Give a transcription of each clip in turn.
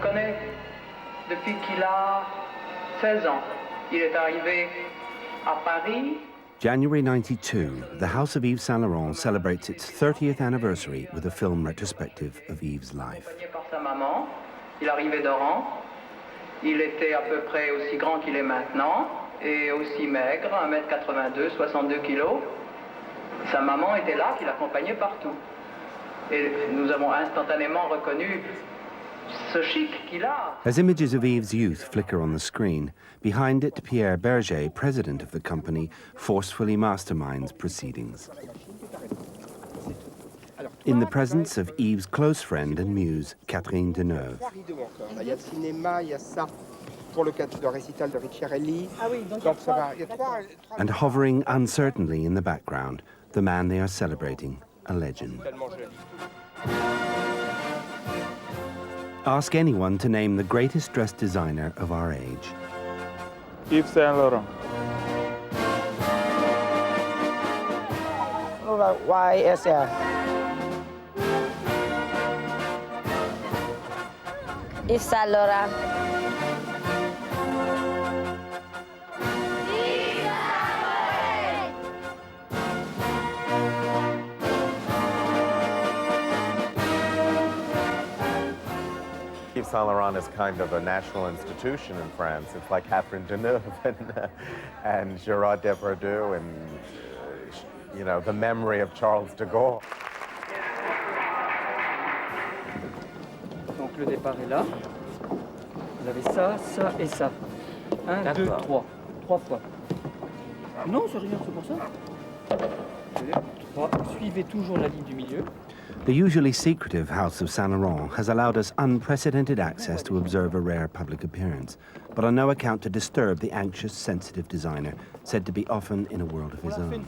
connais depuis qu'il a 16 ans. Il est arrivé à Paris. January 92, the House of Yves Saint Laurent celebrates its 30th anniversary with a film retrospective of Yves' life. Par sa maman, il arrivait d'Oran. Il était à peu près aussi grand qu'il est maintenant et aussi maigre, 1m82, 62 kilos. Sa maman était là, qui l'accompagnait partout. Et nous avons instantanément reconnu ce chic qu'il a. As images of Yves' youth flicker on the screen, behind it, Pierre Berger, president of the company, forcefully masterminds proceedings. In the presence of Yves' close friend and muse, Catherine Deneuve. And hovering uncertainly in the background, the man they are celebrating, a legend. Ask anyone to name the greatest dressed designer of our age. Yves Saint Laurent. YSL. Yves Saint Laurent. Yves Saint Laurent is kind of a national institution in France. It's like Catherine Deneuve and Gerard Depardieu and, you know, the memory of Charles de Gaulle. Donc le départ est là. Vous avez ça, ça et ça. 1, 2, 3. 3 fois. Non, c'est rien, c'est pour ça. 2, 3. Suivez toujours la ligne du milieu. The usually secretive House of Saint Laurent has allowed us unprecedented access to observe a rare public appearance, but on no account to disturb the anxious, sensitive designer, said to be often in a world of his own.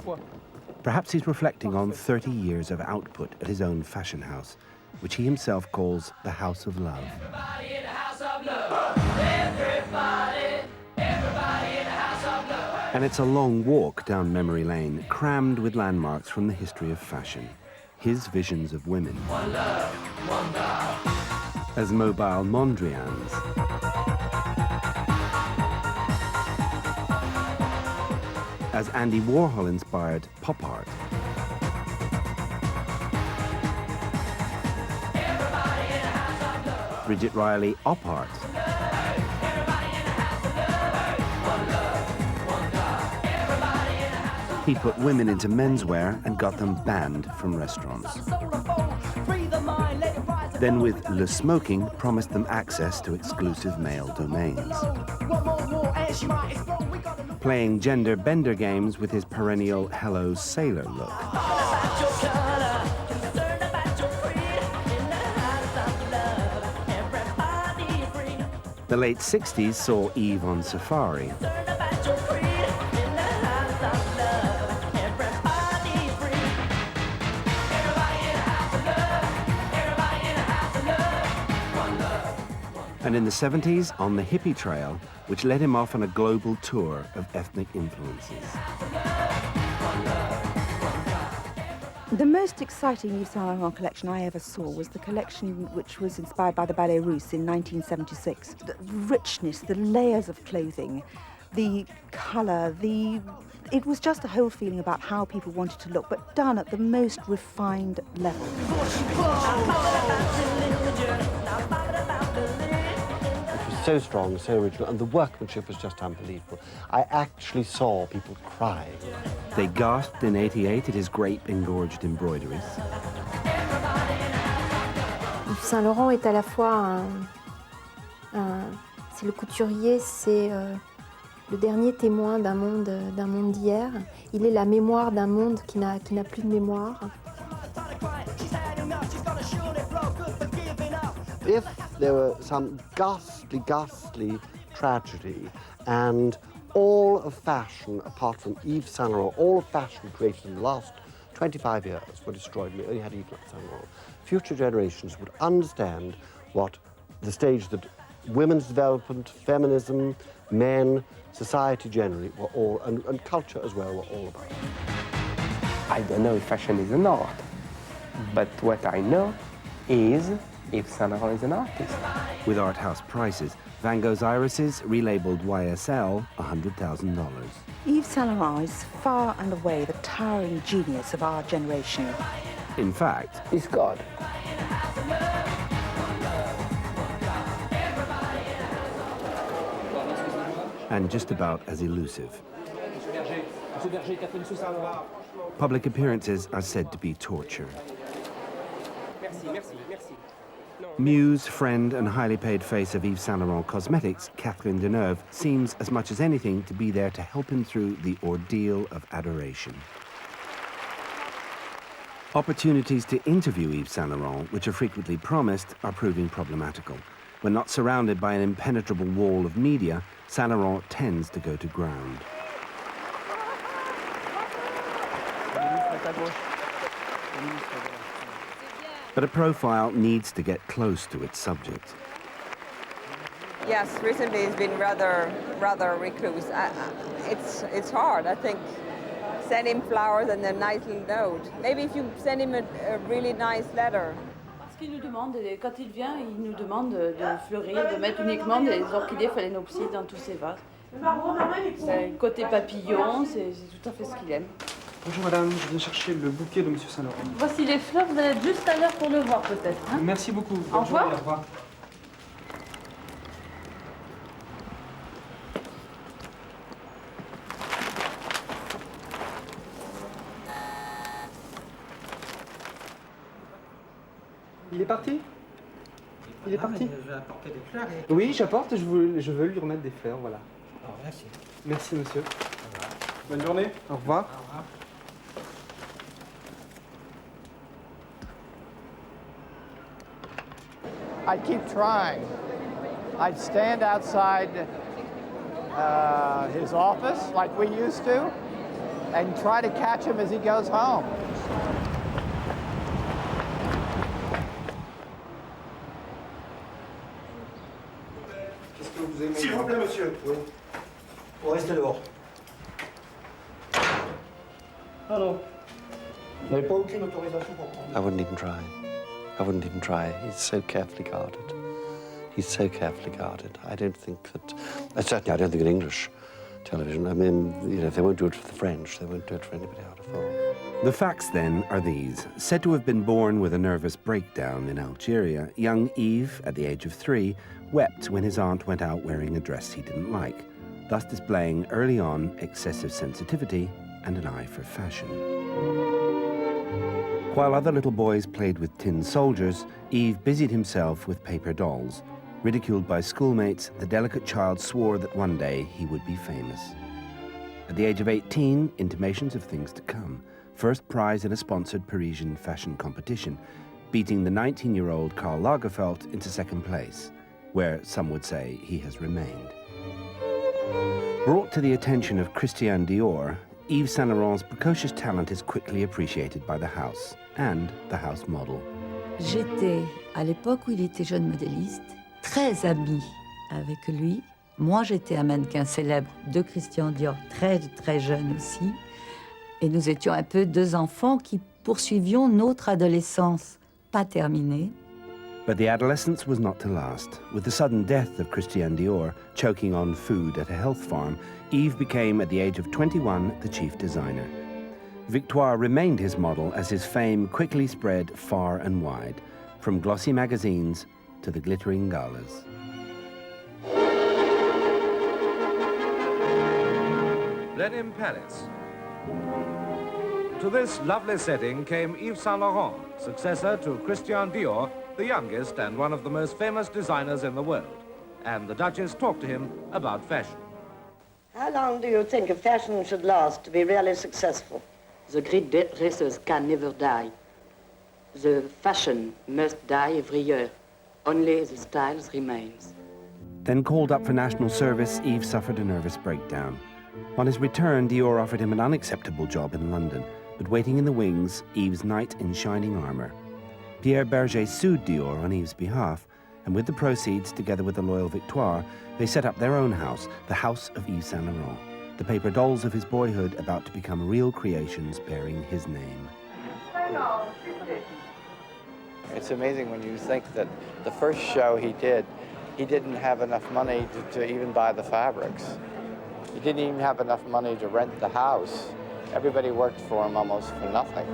Perhaps he's reflecting on 30 years of output at his own fashion house, which he himself calls the House of Love. Everybody in the House of Love. Everybody in the House of Love. And it's a long walk down memory lane, crammed with landmarks from the history of fashion. His visions of women. One love, one God. As mobile Mondrians. As Andy Warhol-inspired pop art. Bridget Riley op art. He put women into menswear and got them banned from restaurants. Then with Le Smoking, promised them access to exclusive male domains. Playing gender bender games with his perennial Hello Sailor look. The late 60s saw Yves on safari. And in the 70s, on the hippie trail, which led him off on a global tour of ethnic influences. The most exciting Yves Saint Laurent collection I ever saw was the collection which was inspired by the Ballet Russe in 1976. The richness, the layers of clothing, the colour, it was just a whole feeling about how people wanted to look, but done at the most refined level. So strong, so original, and the workmanship was just unbelievable. I actually saw people cry. They gasped in '88 at his grape-engorged embroideries. Yves Saint Laurent est à la fois c'est le couturier, c'est le dernier témoin d'un monde d'hier. Il est la mémoire d'un monde qui n'a plus de mémoire. If there were some ghastly tragedy and all of fashion, apart from Yves Saint Laurent, all of fashion created in the last 25 years were destroyed, we only had Yves Saint Laurent, future generations would understand what the stage that women's development, feminism, men, society generally were all, and culture as well, were all about. I don't know if fashion is an art, but what I know is Yves Saint Laurent is an artist. With art house prices, Van Gogh's irises, relabeled YSL, $100,000. Yves Saint Laurent is far and away the towering genius of our generation. In fact, He's God. and just about as elusive. Public appearances are said to be torture. Muse, friend and highly paid face of Yves Saint Laurent Cosmetics, Catherine Deneuve, seems as much as anything to be there to help him through the ordeal of adoration. Opportunities to interview Yves Saint Laurent, which are frequently promised, are proving problematical. When not surrounded by an impenetrable wall of media, Saint Laurent tends to go to ground. But a profile needs to get close to its subject. Yes, recently it's been rather recluse. It's hard, I think. Send him flowers and a nice little note. Maybe if you send him a really nice letter. Parce qu'il nous demande, quand il vient, il nous demande de fleurir, de mettre uniquement des orchidées phalaenopsis dans tous ses vases. C'est côté papillon, c'est tout à fait ce qu'il aime. Bonjour madame, je viens chercher le bouquet de monsieur Saint Laurent. Voici les fleurs, vous allez être juste à l'heure pour le voir peut-être. Hein? Merci beaucoup. Au revoir. Au revoir. Il est parti? Il est parti? Je vais apporter des fleurs. Oui, j'apporte, je veux lui remettre des fleurs, voilà. Alors, merci. Merci monsieur. Bonne journée. Au revoir. Au revoir. I'd keep trying. I'd stand outside his office like we used to and try to catch him as he goes home. Qu'est-ce que vous aimez? S'il vous plaît, monsieur. Oui. Vous restez dehors. Alors, vous n'avez pas aucune autorisation pour prendre? I wouldn't even try. I wouldn't even try. He's so carefully guarded. He's so carefully guarded. I don't think that, certainly I don't think in English television, I mean, you know, if they won't do it for the French, they won't do it for anybody out of home. The facts, then, are these. Said to have been born with a nervous breakdown in Algeria, young Yves, at the age of 3, wept when his aunt went out wearing a dress he didn't like, thus displaying early on excessive sensitivity and an eye for fashion. While other little boys played with tin soldiers, Yves busied himself with paper dolls. Ridiculed by schoolmates, the delicate child swore that one day he would be famous. At the age of 18, intimations of things to come. First prize in a sponsored Parisian fashion competition, beating the 19-year-old Karl Lagerfeld into second place, where some would say he has remained. Brought to the attention of Christian Dior, Yves Saint Laurent's precocious talent is quickly appreciated by the house and the house model. J'étais, à l'époque où il était jeune modéliste, très amie avec lui. Moi, j'étais un mannequin célèbre de Christian Dior, très jeune aussi. Et nous étions un peu deux enfants qui poursuivions notre adolescence pas terminée. But the adolescence was not to last. With the sudden death of Christian Dior, choking on food at a health farm, Yves became, at the age of 21, the chief designer. Victoire remained his model as his fame quickly spread far and wide, from glossy magazines to the glittering galas. Blenheim Palace. To this lovely setting came Yves Saint Laurent, successor to Christian Dior, the youngest and one of the most famous designers in the world. And the Duchess talked to him about fashion. How long do you think a fashion should last to be really successful? The great dressers can never die. The fashion must die every year. Only the styles remains. Then called up for national service, Yves suffered a nervous breakdown. On his return, Dior offered him an unacceptable job in London, but waiting in the wings, Yves' knight in shining armour. Pierre Berger sued Dior on Yves' behalf, and with the proceeds, together with the loyal Victoire, they set up their own house, the House of Yves Saint Laurent, the paper dolls of his boyhood about to become real creations bearing his name. It's amazing when you think that the first show he did he didn't have enough money to even buy the fabrics. He didn't even have enough money to rent the house. Everybody worked for him almost for nothing.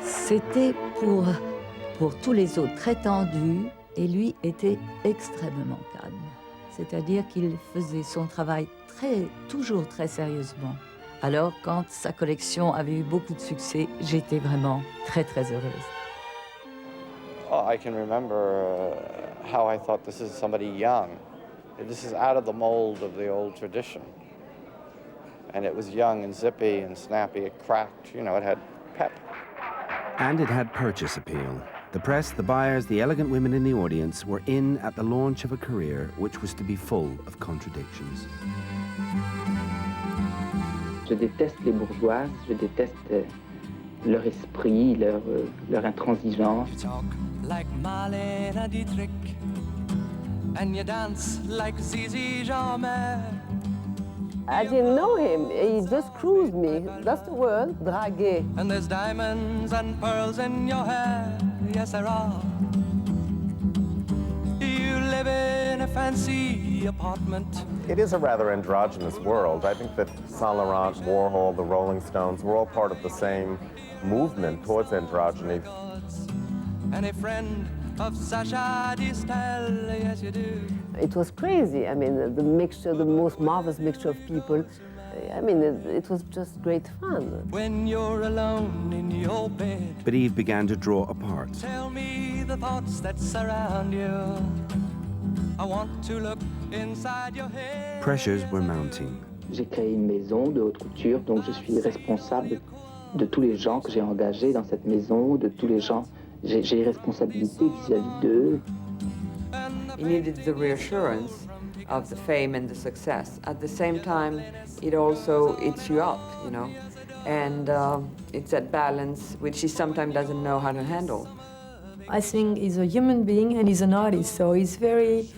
C'était pour tous les autres très tendu et lui était extrêmement calme. C'est-à-dire qu'il faisait son travail toujours très sérieusement. Alors, quand sa collection avait eu beaucoup de succès, j'étais vraiment très, très heureuse. Oh, I can remember how I thought this is somebody young. This is out of the mold of the old tradition. And it was young and zippy and snappy. It cracked, you know, it had pep. And it had purchase appeal. The press, the buyers, the elegant women in the audience were in at the launch of a career which was to be full of contradictions. Je déteste les bourgeoises, je déteste leur esprit, leur intransigeance. You talk like Marlene Dietrich, and you dance like Zizi Jeanmaire. I didn't know him. He just cruised me. That's the word, draguer. And there's diamonds and pearls in your hair. Yes, there are. You live in a fancy apartment. It is a rather androgynous world. I think that Saint Laurent, Warhol, the Rolling Stones were all part of the same movement towards androgyny. And a friend of Sacha Distel, yes you do. It was crazy. I mean, the mixture, the most marvelous mixture of people. I mean, it was just great fun. When you're alone in your bed. But Yves began to draw apart. Tell me the thoughts that surround you. I want to look inside your head. Pressures were mounting. J'ai créé une maison de haute couture, donc je suis responsable de tous les gens que j'ai engagés dans cette maison, de tous les gens. J'ai responsabilité vis-à-vis d'eux. He needed the reassurance of the fame and the success. At the same time, it also eats you up, you know, and it's that balance which he sometimes doesn't know how to handle. I think he's a human being and he's an artist, so he's very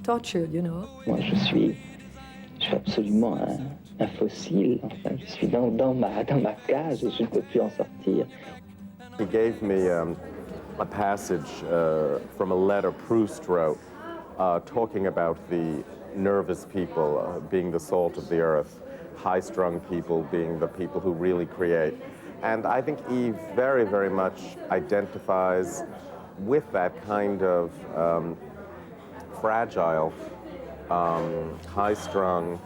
tortured, you know. Moi, je suis absolument un fossile. Enfin, je suis dans ma cage et je ne peux plus en sortir. He gave me a passage from a letter Proust wrote, talking about the nervous people being the salt of the earth, high-strung people being the people who really create. And I think Yves very, very much identifies with that kind of fragile, high-strung,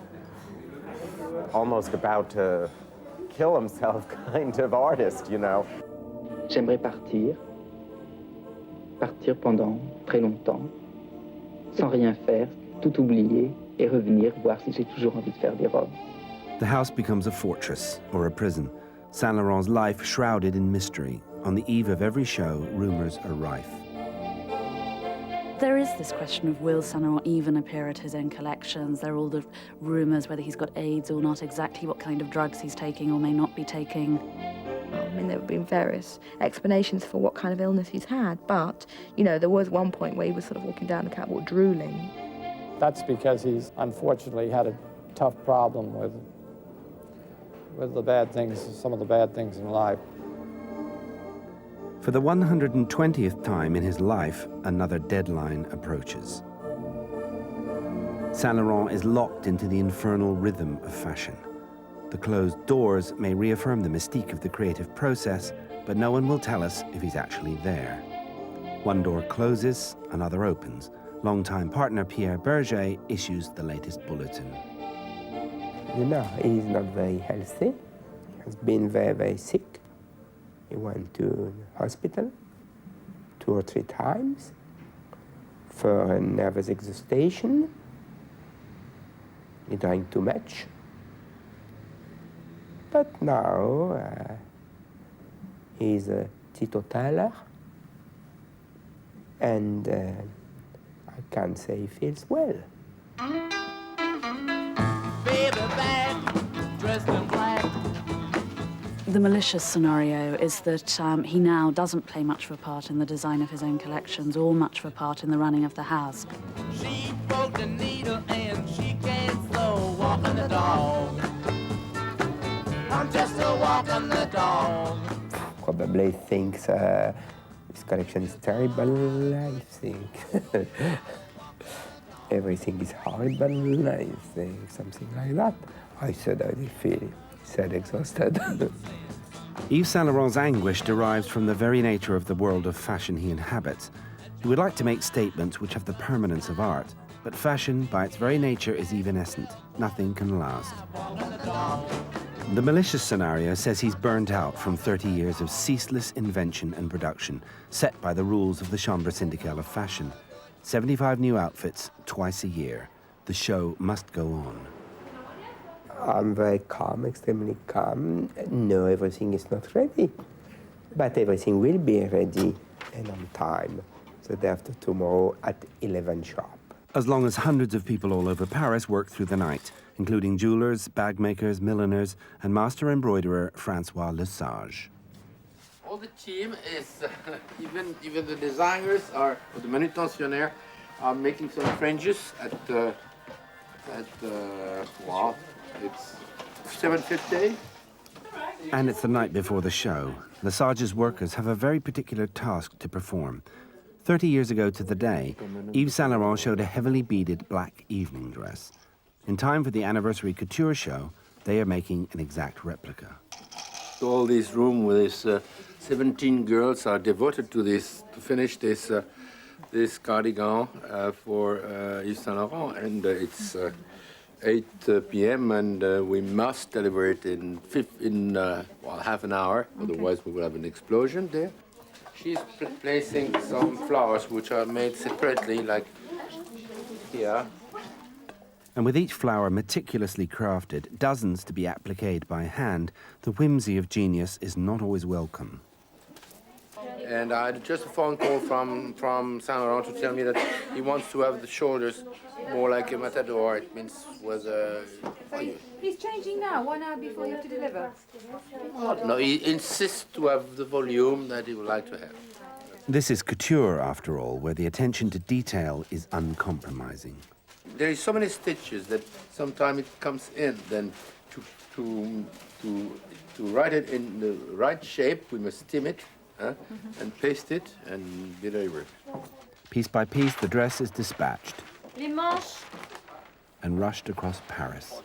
almost about to kill himself kind of artist, you know. J'aimerais partir pendant très longtemps, sans rien faire, tout oublier et revenir voir si j'ai toujours envie de faire des robes. The house becomes a fortress or a prison. Saint Laurent's life shrouded in mystery. On the eve of every show, rumors are rife. There is this question of will Saint Laurent even appear at his own collections? There are all the rumors whether he's got AIDS or not, exactly what kind of drugs he's taking or may not be taking. I mean, there have been various explanations for what kind of illness he's had, but, you know, there was one point where he was sort of walking down the catwalk drooling. That's because he's unfortunately had a tough problem with the bad things, some of the bad things in life. For the 120th time in his life, another deadline approaches. Saint Laurent is locked into the infernal rhythm of fashion. The closed doors may reaffirm the mystique of the creative process, but no one will tell us if he's actually there. One door closes, another opens. Longtime partner Pierre Berger issues the latest bulletin. You know, he's not very healthy. He has been very, very sick. He went to hospital 2 or 3 times for a nervous exhaustion. He drank too much. But now he's a teetotaler, and I can't say he feels well. Baby back, dressed in black. The malicious scenario is that he now doesn't play much of a part in the design of his own collections or much of a part in the running of the house. She broke the needle and she can't slow walking the dog. I'm just a walking the dog. Probably thinks This collection is terrible, I think. Everything is horrible, I think, something like that. I said I did feel sad, exhausted. Yves Saint Laurent's anguish derives from the very nature of the world of fashion he inhabits. He would like to make statements which have the permanence of art, but fashion, by its very nature, is evanescent. Nothing can last. The malicious scenario says he's burnt out from 30 years of ceaseless invention and production, set by the rules of the Chambre syndicale of fashion. 75 new outfits twice a year. The show must go on. I'm very calm, extremely calm. No, everything is not ready. But everything will be ready and on time. The day after tomorrow at 11 sharp. As long as hundreds of people all over Paris work through the night, including jewelers, bag makers, milliners, and master embroiderer Francois Lesage. All the team is, even the designers are, or the manutentionnaires are making some fringes at wow, it's 7:50. And it's the night before the show. Lesage's workers have a very particular task to perform. 30 years ago to the day, Yves Saint Laurent showed a heavily beaded black evening dress. In time for the anniversary couture show, they are making an exact replica. All this room with this 17 girls are devoted to this, to finish this this cardigan for Yves Saint Laurent, and it's 8 p.m. and we must deliver it in half an hour, otherwise we will have an explosion there. She's placing some flowers which are made separately, like here. And with each flower meticulously crafted, dozens to be appliqued by hand, the whimsy of genius is not always welcome. And I had just a phone call from Saint Laurent to tell me that he wants to have the shoulders more like a matador. It means with a... He's changing now, 1 hour before you have to deliver. No, he insists to have the volume that he would like to have. This is couture, after all, where the attention to detail is uncompromising. There is so many stitches that sometimes it comes in. Then to write it in the right shape, we must steam it and paste it and deliver it. Piece by piece, the dress is dispatched Les manches. and rushed across Paris.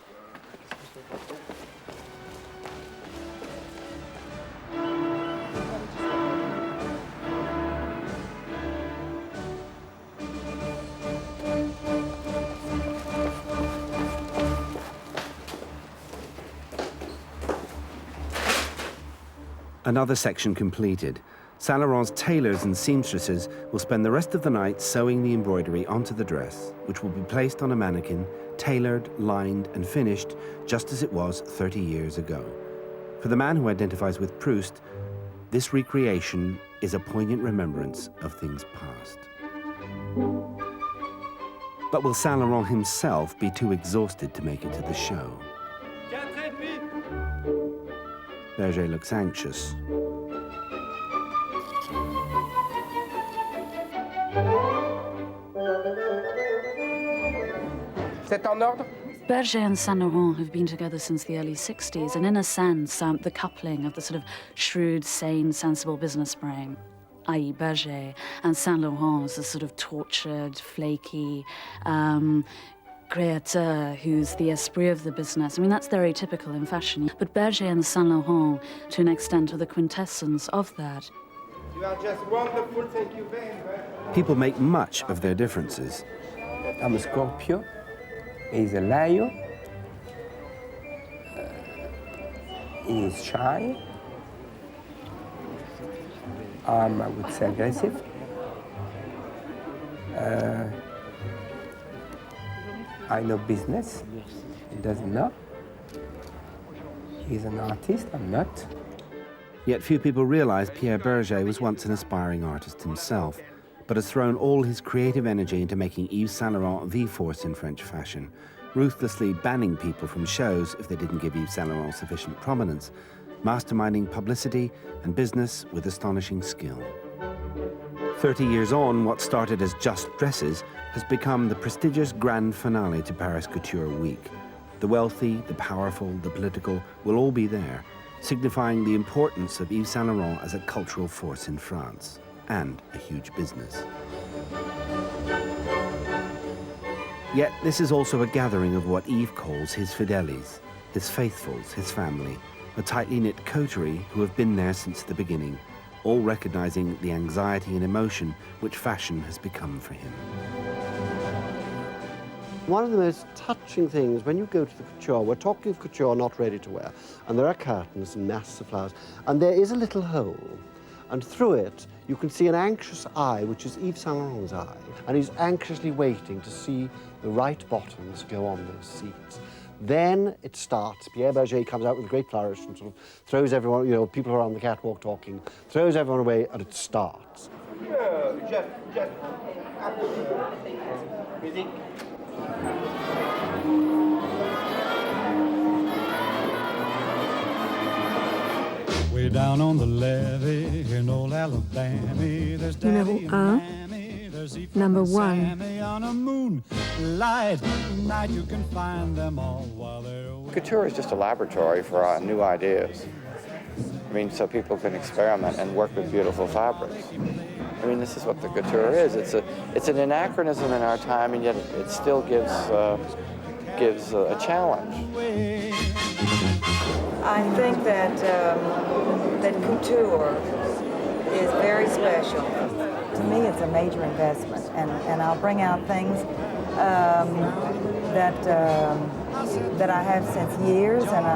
Another section completed. Saint Laurent's tailors and seamstresses will spend the rest of the night sewing the embroidery onto the dress, which will be placed on a mannequin, tailored, lined, and finished just as it was 30 years ago. For the man who identifies with Proust, this recreation is a poignant remembrance of things past. But will Saint Laurent himself be too exhausted to make it to the show? Berger looks anxious. C'est en ordre? Berger and Saint Laurent have been together since the early 60s, and in a sense, the coupling of the sort of shrewd, sane, sensible business brain, i.e. Berger, and Saint Laurent is a sort of tortured, flaky, créateur who's the esprit of the business. I mean, that's very typical in fashion. But Berger and Saint Laurent, to an extent, are the quintessence of that. You are just wonderful, thank you very much. People make much of their differences. I'm a Scorpio. He's a lion. He is shy. I would say aggressive. I know business. He doesn't know. He's an artist, I'm not. Yet few people realize Pierre Berger was once an aspiring artist himself, but has thrown all his creative energy into making Yves Saint Laurent the force in French fashion, ruthlessly banning people from shows if they didn't give Yves Saint Laurent sufficient prominence, masterminding publicity and business with astonishing skill. 30 years on, what started as just dresses has become the prestigious grand finale to Paris Couture Week. The wealthy, the powerful, the political will all be there, signifying the importance of Yves Saint Laurent as a cultural force in France. and a huge business. Yet this is also a gathering of what Yves calls his fidèles, his faithfuls, his family, a tightly knit coterie who have been there since the beginning, all recognizing the anxiety and emotion which fashion has become for him. One of the most touching things when you go to the couture, we're talking of couture not ready to wear, and there are curtains and masses of flowers, and there is a little hole, and through it you can see an anxious eye, which is Yves Saint Laurent's eye, and he's anxiously waiting to see the right bottoms go on those seats. Then it starts. Pierre Berger comes out with a great flourish and sort of throws everyone, you know, people who are on the catwalk talking, throws everyone away, and it starts. Way down on the levee in old Alabama, there's Numéro 1, number 1. on a moonlight night. You can find them all while they're away. Couture is just a laboratory for new ideas. I mean, so people can experiment and work with beautiful fabrics. I mean, this is what the couture is. It's an anachronism in our time, and yet it still gives a challenge. I think that that couture is very special. To me, it's a major investment, and I'll bring out things that I have since years, and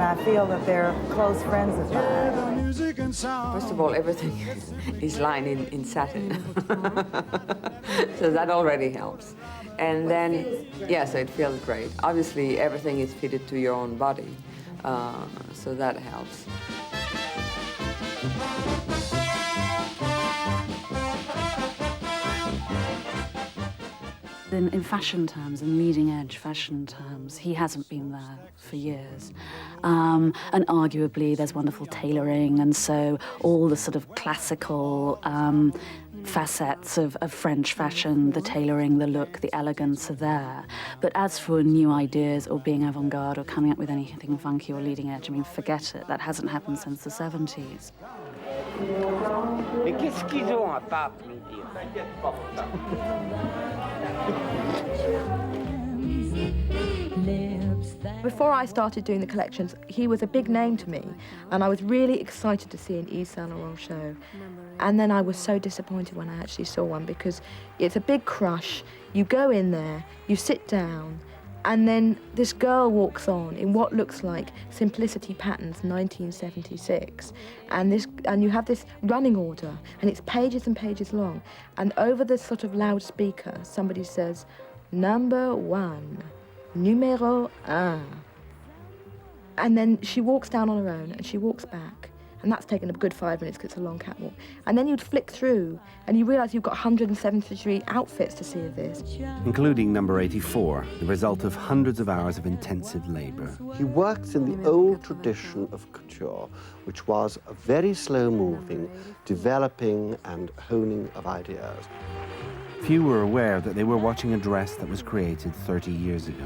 I feel that they're close friends of mine. First of all, everything is lined in satin, so that already helps. And then, yes, it feels great. Obviously, everything is fitted to your own body, so that helps. In fashion terms, in leading-edge fashion terms, he hasn't been there for years. And arguably, there's wonderful tailoring, and so all the sort of classical facets of French fashion, the tailoring, the look, the elegance are there. But as for new ideas or being avant-garde or coming up with anything funky or leading edge, I mean, forget it. That hasn't happened since the 70s. Mais qu'est-ce qu'ils ont à pas applaudir? Before I started doing the collections, he was a big name to me, and I was really excited to see an Yves Saint Laurent show. And then I was so disappointed when I actually saw one, because it's a big crush. You go in there, you sit down, and then this girl walks on in what looks like Simplicity Patterns 1976, and you have this running order, and it's pages and pages long, and over the sort of loudspeaker, somebody says, "Number 1, numéro 1." And then she walks down on her own, and she walks back, and that's taken a good 5 minutes because it's a long catwalk. And then you'd flick through, and you realise you've got 173 outfits to see of this. Including number 84, the result of hundreds of hours of intensive labour. He works in the old tradition of couture, which was a very slow-moving, developing and honing of ideas. Few were aware that they were watching a dress that was created 30 years ago.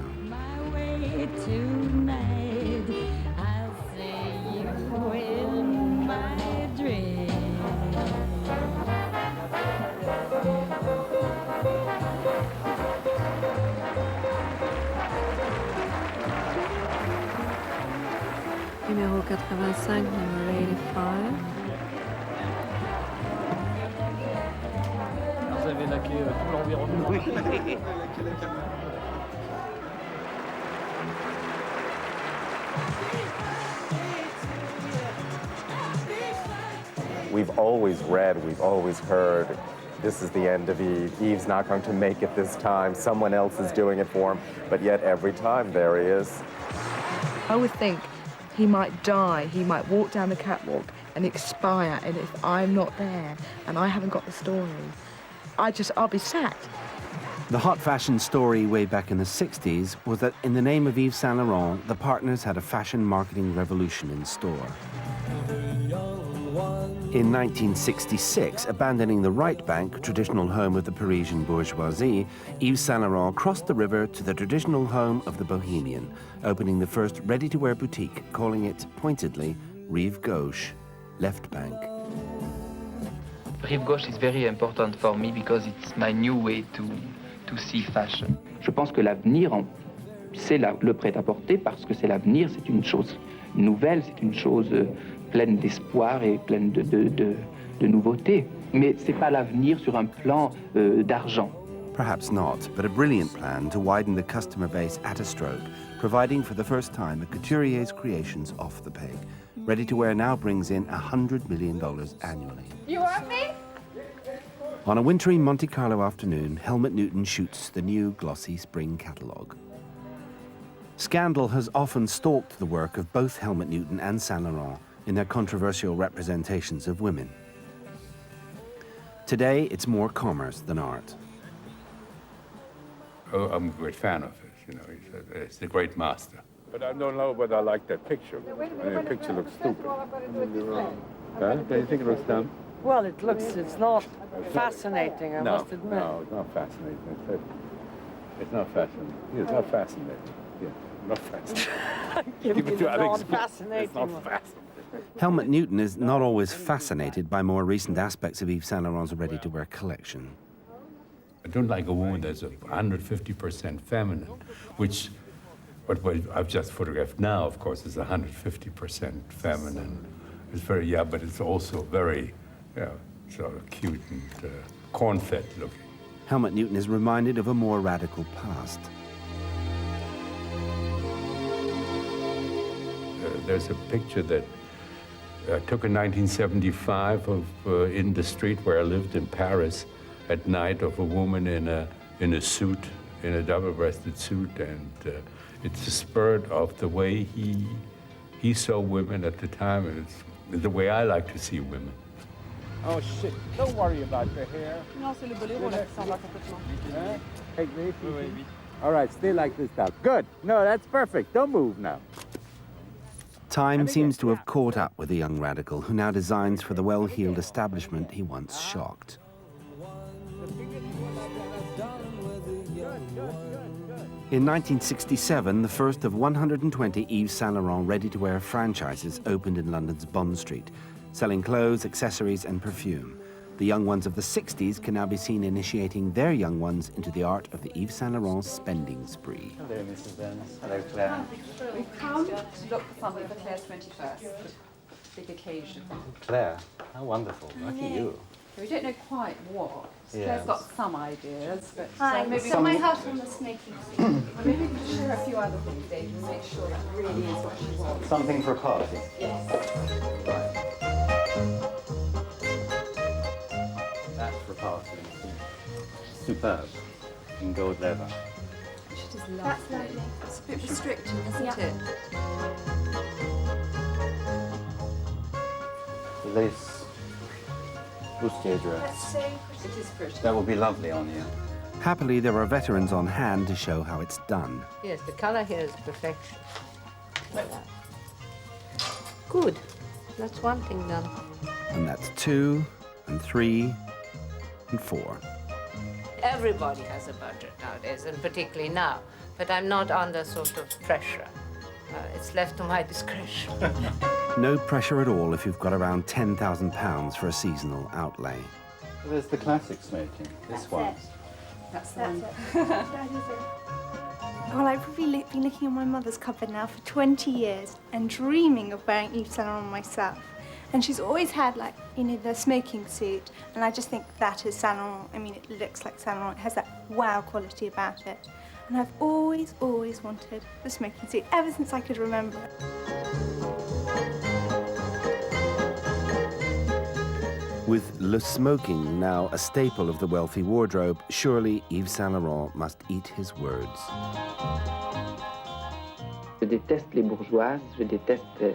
Numéro 85, number 85. Vous avez laqué tout l'environnement. We've always read, we've always heard, this is the end of Yves. Yves not going to make it this time. Someone else is doing it for him. But yet every time, there he is. I would think he might die, he might walk down the catwalk and expire, and if I'm not there and I haven't got the story, I'll be sacked. The hot fashion story way back in the 60s was that in the name of Yves Saint Laurent, the partners had a fashion marketing revolution in store. In 1966, abandoning the right bank, traditional home of the Parisian bourgeoisie, Yves Saint Laurent crossed the river to the traditional home of the Bohemian, opening the first ready-to-wear boutique, calling it, pointedly, Rive Gauche, left bank. Rive gauche is very important for me because it's my new way to see fashion. Je pense que l'avenir, c'est le prêt-à-porter parce que c'est l'avenir, c'est une chose nouvelle, c'est une chose pleine d'espoir et pleine de nouveautés. Mais c'est pas l'avenir sur un plan d'argent. Perhaps not, but a brilliant plan to widen the customer base at a stroke, providing for the first time a couturier's creations off the peg. Ready-to-wear now brings in $100 million annually. You want me? On a wintry Monte Carlo afternoon, Helmut Newton shoots the new glossy spring catalogue. Scandal has often stalked the work of both Helmut Newton and Saint Laurent in their controversial representations of women. Today, it's more commerce than art. Oh, I'm a great fan of it. You know, he's a great master. But I don't know whether I like that picture. The picture looks stupid. Huh? Do you think it looks dumb? Well, it's not fascinating, I must admit. No, it's not fascinating. It's not fascinating. It's not fascinating. Yeah, not fascinating. Give it to Alex. fascinating. It's not fascinating. Helmut Newton is not always fascinated by more recent aspects of Yves Saint Laurent's ready-to-wear collection. I don't like a woman that's 150% feminine, which what I've just photographed now, of course, is 150% feminine. It's very, but it's also very, sort of cute and corn-fed looking. Helmut Newton is reminded of a more radical past. There's a picture that I took in 1975 of in the street where I lived in Paris at night of a woman in a suit, in a double-breasted suit, and it's a spurt of the way he saw women at the time, and it's the way I like to see women. Oh shit! Don't worry about your hair. Non, c'est le boléro là qui s'en va complètement. Hey, Gracie. All right, stay like this now. Good. No, that's perfect. Don't move now. Time seems to have caught up with the young radical who now designs for the well-heeled establishment he once shocked. In 1967, the first of 120 Yves Saint Laurent ready-to-wear franchises opened in London's Bond Street, selling clothes, accessories and perfume. The young ones of the 60s can now be seen initiating their young ones into the art of the Yves Saint Laurent spending spree. Hello, Mrs. Burns. Hello, Claire. We've come to look for something for Claire's 21st. Big occasion. Claire, how wonderful. Lucky you. We don't know quite what. Yes. Claire's got some ideas, but Hi, maybe so my house on the smoking suit. maybe we could share a few other things, Dave, and make sure that really is what she wants. Something for a party. Yes. That's for a party. Superb. In gold leather. She does love That's lovely. It's a bit restricting, isn't it? This bustier dress. That's so pretty. It is pretty. That will be lovely on you. Happily, there are veterans on hand to show how it's done. Yes, the color here is perfection. Good. That's one thing done. And that's 2 and 3 and 4. Everybody has a budget nowadays, and particularly now. But I'm not under sort of pressure. It's left to my discretion. No pressure at all if you've got around £10,000 for a seasonal outlay. There's the classic smoking. This one. That's the one. That is it. Well, I've probably been looking at my mother's cupboard now for 20 years and dreaming of wearing Yves Saint Laurent myself. And she's always had, like, the smoking suit. And I just think that is Saint Laurent. I mean, it looks like Saint Laurent. It has that wow quality about it. And I've always, always wanted the smoking suit, ever since I could remember. With le smoking now a staple of the wealthy wardrobe, surely Yves Saint Laurent must eat his words. Je déteste les bourgeoises, je déteste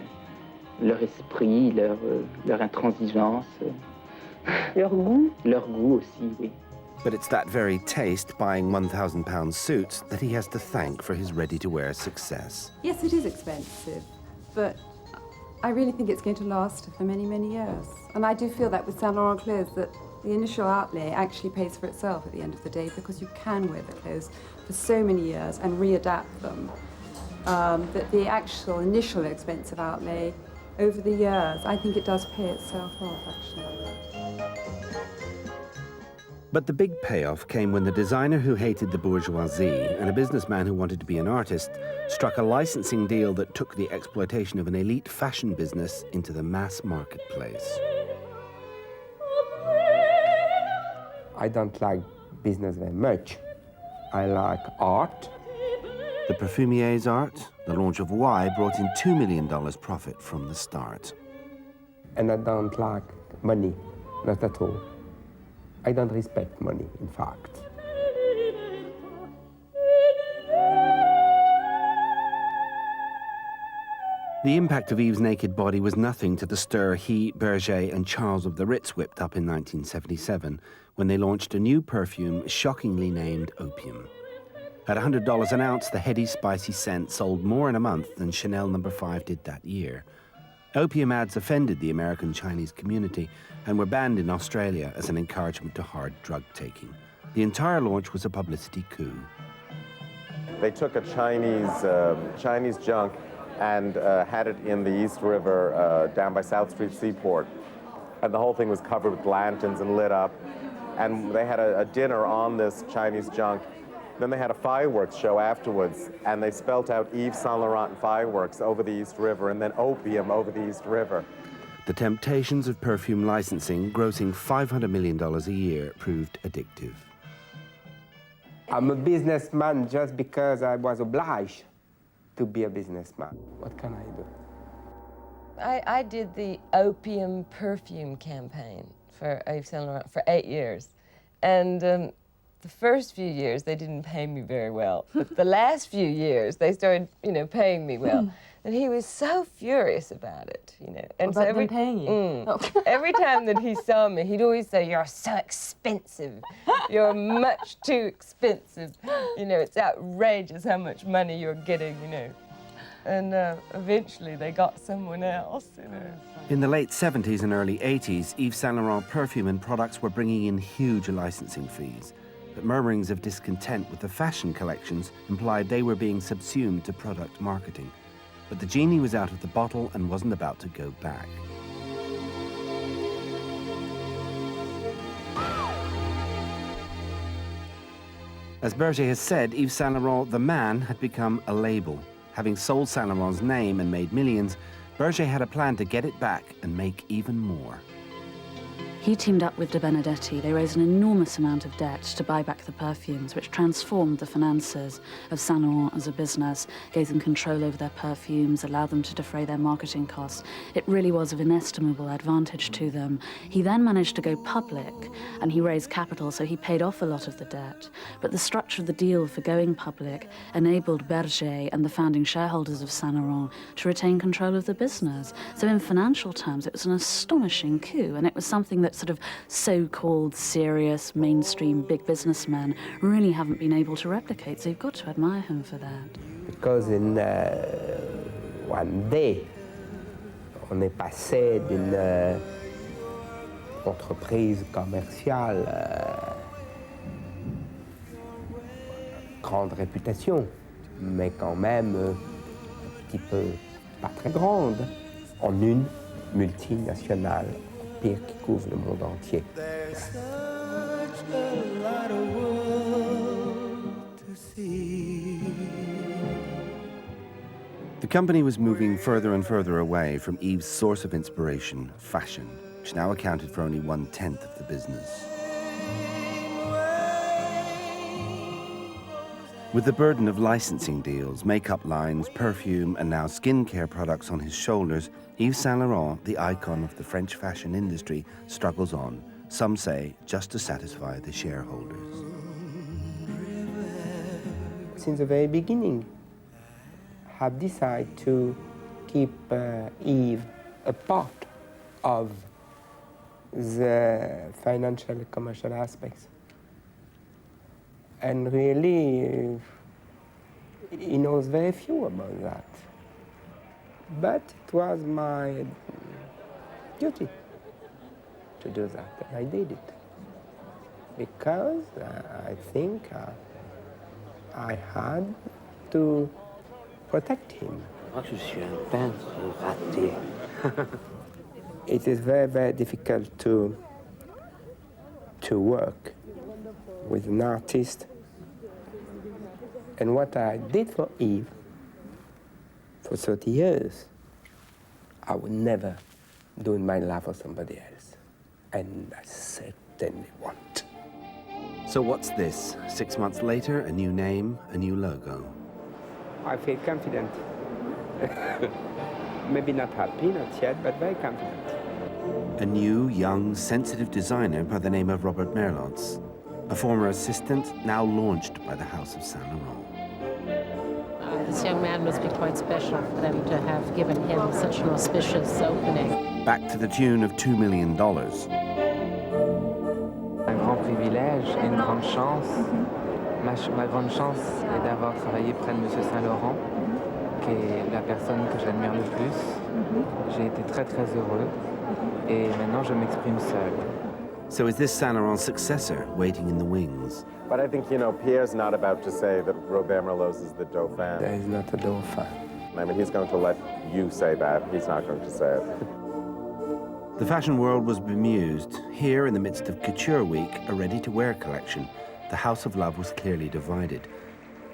leur esprit, leur intransigeance, leur goût. Leur goût aussi, oui. But it's that very taste buying £1,000 suits that he has to thank for his ready-to-wear success. Yes, it is expensive, but I really think it's going to last for many, many years. And I do feel that with Saint Laurent clothes, that the initial outlay actually pays for itself at the end of the day, because you can wear the clothes for so many years and readapt them, that the actual initial expensive outlay over the years, I think it does pay itself off, actually. But the big payoff came when the designer who hated the bourgeoisie and a businessman who wanted to be an artist struck a licensing deal that took the exploitation of an elite fashion business into the mass marketplace. I don't like business very much. I like art. The perfumier's art, the launch of Y, brought in $2 million profit from the start. And I don't like money, not at all. I don't respect money, in fact. The impact of Yves' naked body was nothing to the stir he, Berger, and Charles of the Ritz whipped up in 1977 when they launched a new perfume shockingly named Opium. At $100 an ounce, the heady, spicy scent sold more in a month than Chanel No. 5 did that year. Opium ads offended the American Chinese community and were banned in Australia as an encouragement to hard drug taking. The entire launch was a publicity coup. They took a Chinese junk and had it in the East River down by South Street Seaport. And the whole thing was covered with lanterns and lit up. And they had a dinner on this Chinese junk. Then they had a fireworks show afterwards, and they spelt out Yves Saint Laurent fireworks over the East River, and then opium over the East River. The temptations of perfume licensing, grossing $500 million a year, proved addictive. I'm a businessman just because I was obliged to be a businessman. What can I do? I did the opium perfume campaign for Yves Saint Laurent for 8 years. And the first few years, they didn't pay me very well. But the last few years, they started, paying me well. And he was so furious about it, And about them paying you? Every time that he saw me, he'd always say, "You're so expensive. You're much too expensive. It's outrageous how much money you're getting, And eventually they got someone else, In the late 70s and early 80s, Yves Saint Laurent perfume and products were bringing in huge licensing fees. But murmurings of discontent with the fashion collections implied they were being subsumed to product marketing. But the genie was out of the bottle and wasn't about to go back. As Berger has said, Yves Saint Laurent, the man, had become a label. Having sold Saint Laurent's name and made millions, Berger had a plan to get it back and make even more. He teamed up with de Benedetti. They raised an enormous amount of debt to buy back the perfumes, which transformed the finances of Saint Laurent as a business, gave them control over their perfumes, allowed them to defray their marketing costs. It really was of inestimable advantage to them. He then managed to go public, and he raised capital, so he paid off a lot of the debt. But the structure of the deal for going public enabled Berger and the founding shareholders of Saint Laurent to retain control of the business. So in financial terms, it was an astonishing coup, and it was something that sort of so-called serious, mainstream big businessmen really haven't been able to replicate, so you've got to admire him for that. Because in one day, on est passé d'une entreprise commerciale grande réputation, mais quand même un petit peu pas très grande, en une multinationale empire qui couvre le monde entier. The company was moving further and further away from Yves' source of inspiration, fashion, which now accounted for only 1/10 of the business. With the burden of licensing deals, makeup lines, perfume, and now skincare products on his shoulders, Yves Saint Laurent, the icon of the French fashion industry, struggles on, some say just to satisfy the shareholders. Since the very beginning, I have decided to keep Yves a part of the financial and commercial aspects. And really, he knows very few about that. But it was my duty to do that, and I did it. Because I think I had to protect him. Je crois que je suis un peintre raté. It is very, very difficult to work with an artist. And what I did for Yves for 30 years, I would never do in my life for somebody else. And I certainly won't. So what's this? 6 months later, a new name, a new logo. I feel confident. Maybe not happy, not yet, but very confident. A new, young, sensitive designer by the name of Robert Merlotz, a former assistant now launched by the House of Saint Laurent. This young man must be quite special for them to have given him such an auspicious opening. Back to the tune of $2 million. Un grand privilège et une grande chance. Ma grande chance est d'avoir travaillé près de M. Saint-Laurent, qui est la personne que j'admire le plus. J'ai été très très heureux et maintenant je m'exprime seul. So is this Saint Laurent's successor waiting in the wings? But I think, you know, Pierre's not about to say that Robert Merlotz is the Dauphin. There is not a Dauphin. I mean, he's going to let you say that. He's not going to say it. The fashion world was bemused. Here, in the midst of Couture Week, a ready-to-wear collection, the House of Love was clearly divided.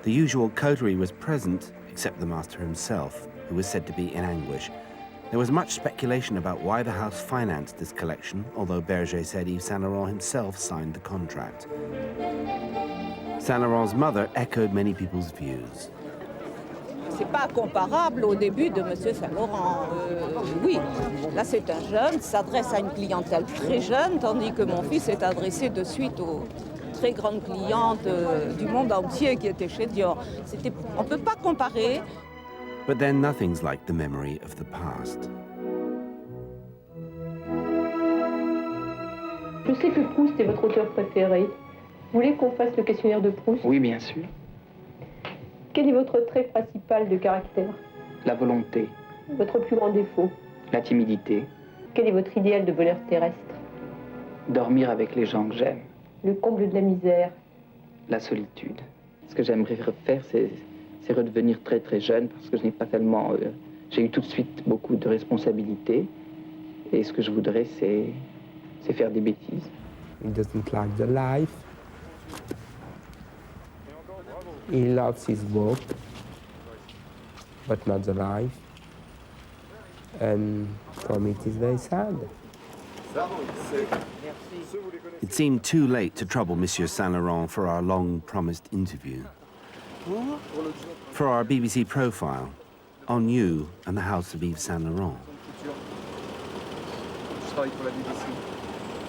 The usual coterie was present, except the master himself, who was said to be in anguish. There was much speculation about why the house financed this collection, although Berger said Yves Saint Laurent himself signed the contract. Saint Laurent's mother echoed many people's views. C'est pas comparable au début de M. Saint-Laurent. Oui, là c'est un jeune, s'adresse à une clientèle très jeune, tandis que mon fils est adressé de suite aux très grandes clientes du monde entier qui étaient chez Dior. On ne peut pas comparer. But then nothing's like the memory of the past. Je sais que Proust est votre auteur préféré. Vous voulez qu'on fasse le questionnaire de Proust? Oui, bien sûr. Quel est votre trait principal de caractère? La volonté. Votre plus grand défaut? La timidité. Quel est votre idéal de bonheur terrestre? Dormir avec les gens que j'aime. Le comble de la misère? La solitude. Ce que j'aimerais faire, c'est redevenir très très jeune, parce que je n'ai pas tellement... j'ai eu tout de suite beaucoup de responsabilités, et ce que je voudrais, c'est faire des bêtises. He doesn't like the life. He loves his work, but not the life. And for me, it is very sad. It seemed too late to trouble Monsieur Saint Laurent for our long-promised interview. For our BBC profile on you and the House of Yves Saint Laurent.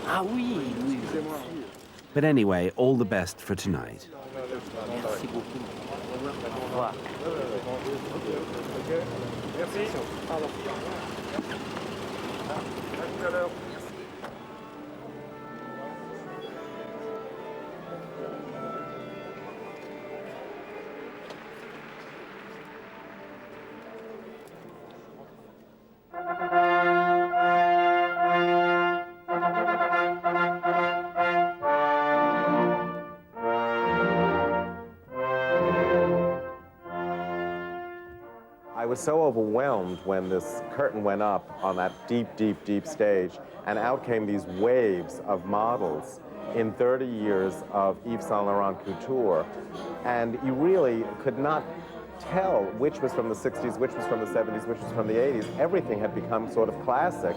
Ah oui, oui. But anyway, all the best for tonight. Merci beaucoup. Au revoir. Merci. I was so overwhelmed when this curtain went up on that deep, deep, deep stage, and out came these waves of models in 30 years of Yves Saint Laurent couture, and you really could not tell which was from the 60s, which was from the 70s, which was from the 80s. Everything had become sort of classic.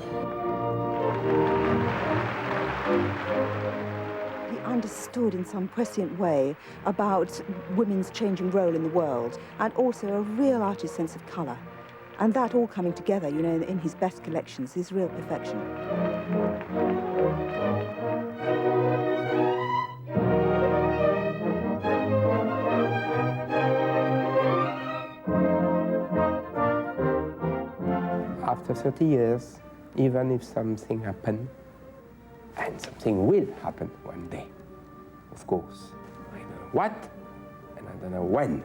He understood in some prescient way about women's changing role in the world, and also a real artist's sense of colour. And that all coming together, you know, in his best collections is real perfection. After 30 years, even if something happened, and something will happen one day, of course. I don't know what, and I don't know when.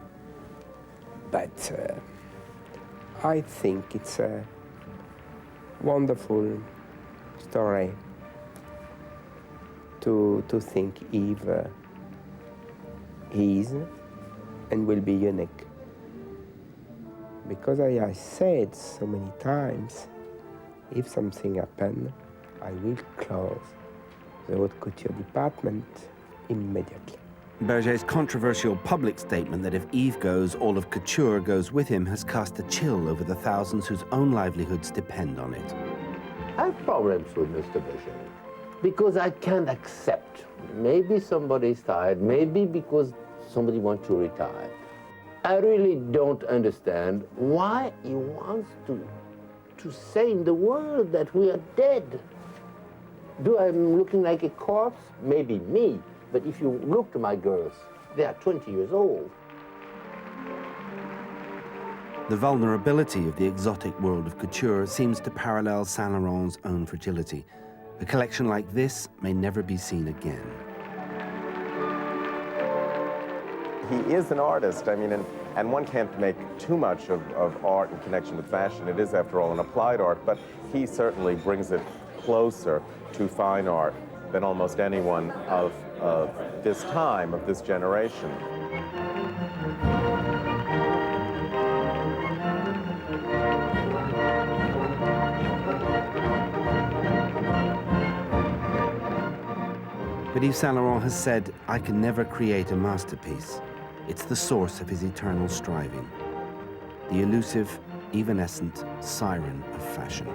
But I think it's a wonderful story to think Yves is and will be unique. Because I said so many times, if something happens, I will close the haute couture department immediately. Berger's controversial public statement that if Yves goes, all of couture goes with him has cast a chill over the thousands whose own livelihoods depend on it. I have problems with Mr. Berger because I can't accept. Maybe somebody's tired, maybe because somebody wants to retire. I really don't understand why he wants to say in the world that we are dead. Do I looking like a corpse? Maybe me, but if you look to my girls, they are 20 years old. The vulnerability of the exotic world of couture seems to parallel Saint Laurent's own fragility. A collection like this may never be seen again. He is an artist, I mean, and one can't make too much of art in connection with fashion. It is, after all, an applied art, but he certainly brings it closer to fine art than almost anyone of this time, of this generation. But Yves Saint Laurent has said, I can never create a masterpiece. It's the source of his eternal striving. The elusive, evanescent siren of fashion.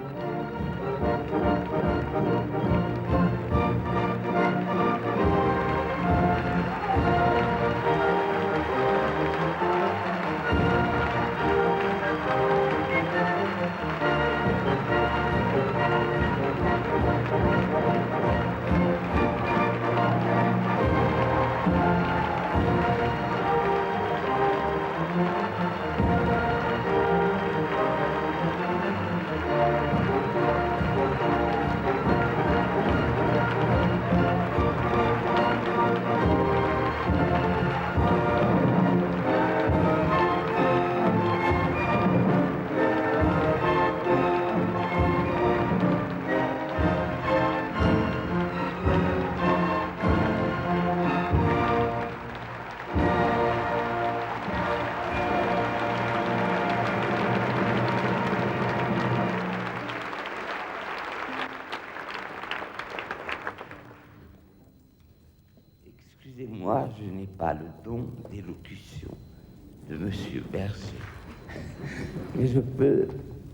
Excusez-moi, je n'ai pas le don d'élocution de Monsieur Berger. Mais je peux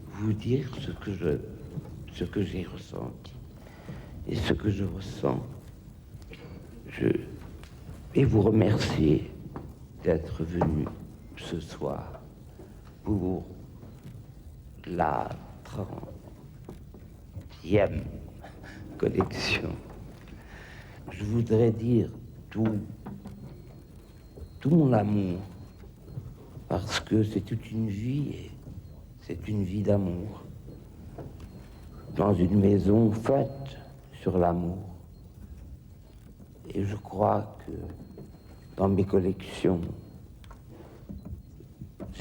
vous dire ce que j'ai ressenti. Et ce que je ressens, je vais vous remercier d'être venu ce soir pour la 30e collection. Je voudrais dire tout mon amour, parce que c'est toute une vie, et c'est une vie d'amour, dans une maison faite sur l'amour. Et je crois que dans mes collections,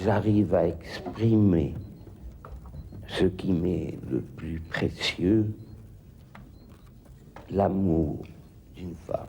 j'arrive à exprimer ce qui m'est le plus précieux, l'amour d'une femme.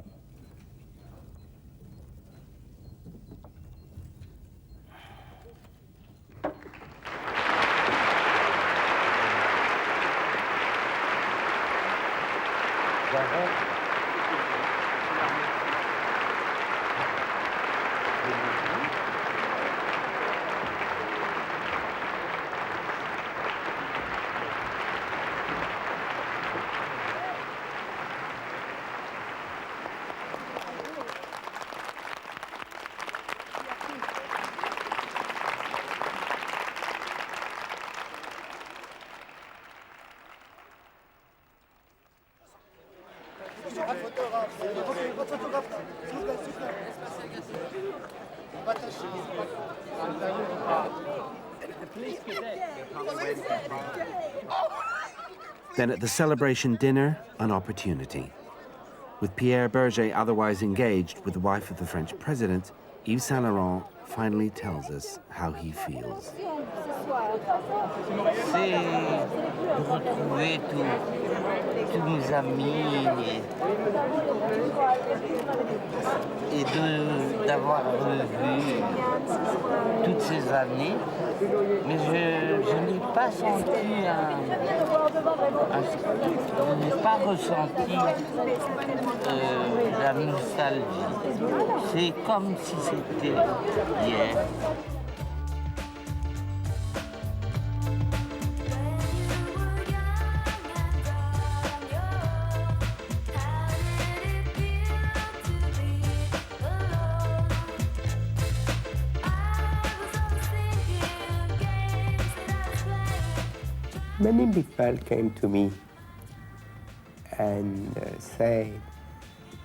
Then at the celebration dinner, an opportunity. With Pierre Berger otherwise engaged with the wife of the French president, Yves Saint Laurent finally tells us how he feels. c'est de retrouver tous nos amis et d'avoir revu toutes ces années. Mais je n'ai pas senti je n'ai pas ressenti la nostalgie. C'est comme si c'était hier. Many people came to me and said,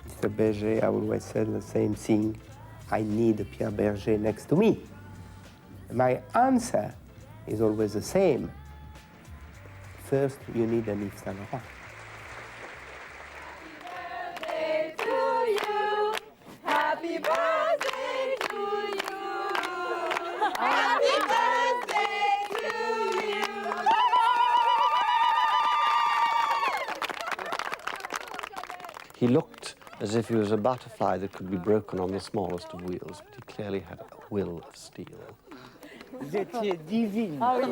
Mr. Berger, I always said the same thing, I need a Pierre Berger next to me. My answer is always the same. First, you need an Yves Saint Laurent. Happy birthday to you! Happy birthday to you! He looked as if he was a butterfly that could be broken on the smallest of wheels, but he clearly had a will of steel. Vous étiez divine. Ah oui,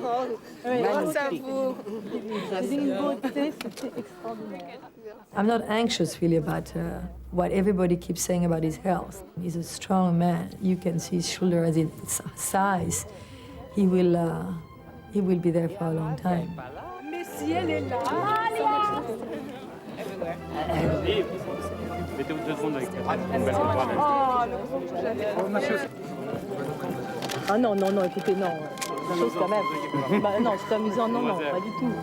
oui, grâce à vous. D'une beauté, c'était extraordinaire. I'm not anxious really about what everybody keeps saying about his health. He's a strong man. You can see his shoulder as in size. He will be there for a long time. Mais si elle est là, Mettez-vous 2 secondes avec Ah non, non, non, écoutez, non. Chose quand même. Bah, non, c'est amusant, non, non, pas du tout.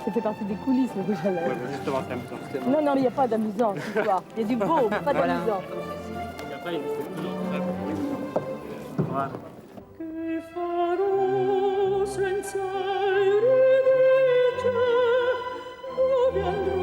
Ça fait partie des coulisses, le rouge à lèvres. Justement, c'est amusant. Non, non, mais il n'y a pas d'amusant, ce soir. Il y a du beau, mais pas d'amusant. Et après, voilà. Che farò senza il ridice, dove andrò?